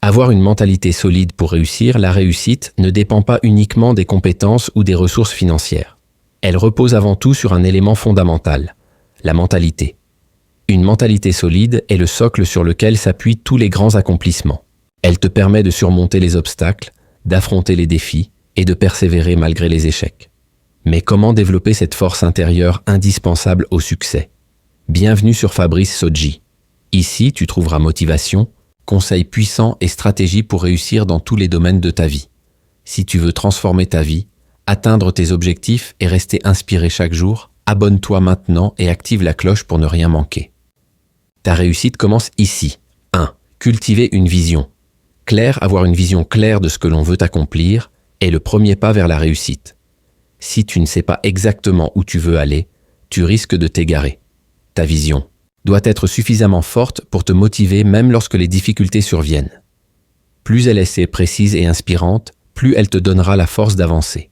Avoir une mentalité solide pour réussir, la réussite ne dépend pas uniquement des compétences ou des ressources financières. Elle repose avant tout sur un élément fondamental, la mentalité. Une mentalité solide est le socle sur lequel s'appuient tous les grands accomplissements. Elle te permet de surmonter les obstacles, d'affronter les défis et de persévérer malgré les échecs. Mais comment développer cette force intérieure indispensable au succès? Bienvenue sur Fabrice Sodji. Ici, tu trouveras motivation, conseils puissants et stratégies pour réussir dans tous les domaines de ta vie. Si tu veux transformer ta vie, atteindre tes objectifs et rester inspiré chaque jour, abonne-toi maintenant et active la cloche pour ne rien manquer. Ta réussite commence ici. 1. Cultiver une vision. Avoir une vision claire de ce que l'on veut accomplir est le premier pas vers la réussite. Si tu ne sais pas exactement où tu veux aller, tu risques de t'égarer. Ta vision doit être suffisamment forte pour te motiver même lorsque les difficultés surviennent. Plus elle est précise et inspirante, plus elle te donnera la force d'avancer.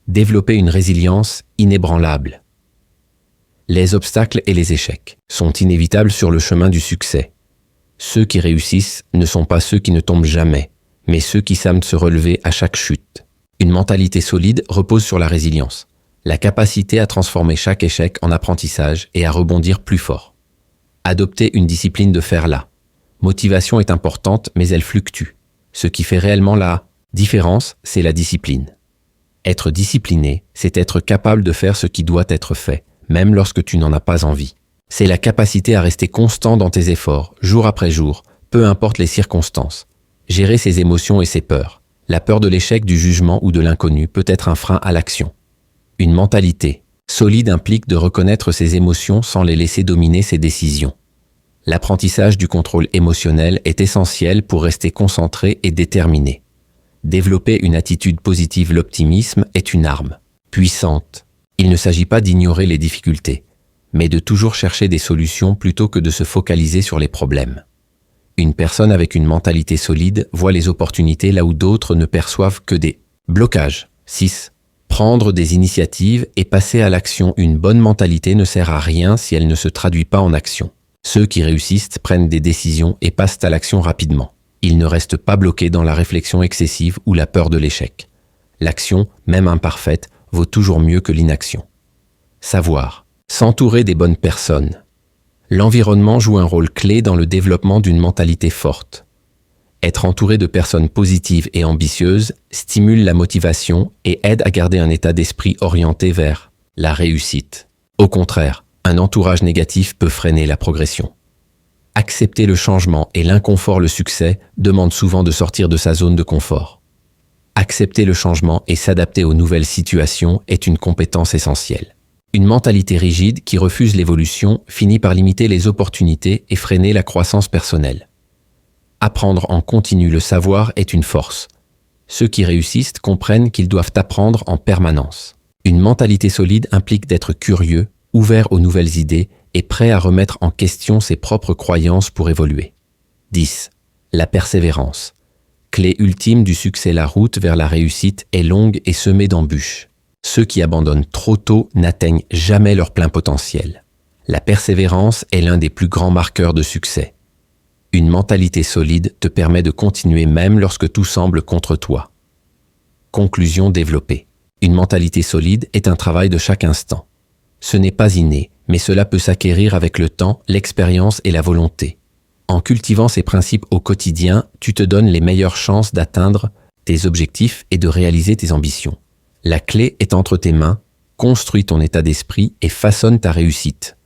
Développer une résilience inébranlable. Les obstacles et les échecs sont inévitables sur le chemin du succès. Ceux qui réussissent ne sont pas ceux qui ne tombent jamais, mais ceux qui savent se relever à chaque chute. Une mentalité solide repose sur la résilience, la capacité à transformer chaque échec en apprentissage et à rebondir plus fort. Adopter une discipline de faire la motivation est importante, mais elle fluctue. Ce qui fait réellement la différence, c'est la discipline. Être discipliné, c'est être capable de faire ce qui doit être fait, même lorsque tu n'en as pas envie. C'est la capacité à rester constant dans tes efforts, jour après jour, peu importe les circonstances. Gérer ses émotions et ses peurs. La peur de l'échec, du jugement ou de l'inconnu peut être un frein à l'action. Une mentalité solide implique de reconnaître ses émotions sans les laisser dominer ses décisions. L'apprentissage du contrôle émotionnel est essentiel pour rester concentré et déterminé. Développer une attitude positive, l'optimisme est une arme puissante. Il ne s'agit pas d'ignorer les difficultés, mais de toujours chercher des solutions plutôt que de se focaliser sur les problèmes. Une personne avec une mentalité solide voit les opportunités là où d'autres ne perçoivent que des blocages. 6. Prendre des initiatives et passer à l'action. Une bonne mentalité ne sert à rien si elle ne se traduit pas en action. Ceux qui réussissent prennent des décisions et passent à l'action rapidement. Ils ne restent pas bloqués dans la réflexion excessive ou la peur de l'échec. L'action, même imparfaite, vaut toujours mieux que l'inaction. Savoir. S'entourer des bonnes personnes. L'environnement joue un rôle clé dans le développement d'une mentalité forte. Être entouré de personnes positives et ambitieuses stimule la motivation et aide à garder un état d'esprit orienté vers la réussite. Au contraire, un entourage négatif peut freiner la progression. Accepter le changement et l'inconfort. Le succès demande souvent de sortir de sa zone de confort. Accepter le changement et s'adapter aux nouvelles situations est une compétence essentielle. Une mentalité rigide qui refuse l'évolution finit par limiter les opportunités et freiner la croissance personnelle. Apprendre en continu. Le savoir est une force. Ceux qui réussissent comprennent qu'ils doivent apprendre en permanence. Une mentalité solide implique d'être curieux, ouvert aux nouvelles idées et prêt à remettre en question ses propres croyances pour évoluer. 10. La persévérance. Clé ultime du succès. La route vers la réussite est longue et semée d'embûches. Ceux qui abandonnent trop tôt n'atteignent jamais leur plein potentiel. La persévérance est l'un des plus grands marqueurs de succès. Une mentalité solide te permet de continuer même lorsque tout semble contre toi. Conclusion développée. Une mentalité solide est un travail de chaque instant. Ce n'est pas inné, mais cela peut s'acquérir avec le temps, l'expérience et la volonté. En cultivant ces principes au quotidien, tu te donnes les meilleures chances d'atteindre tes objectifs et de réaliser tes ambitions. La clé est entre tes mains, construis ton état d'esprit et façonne ta réussite.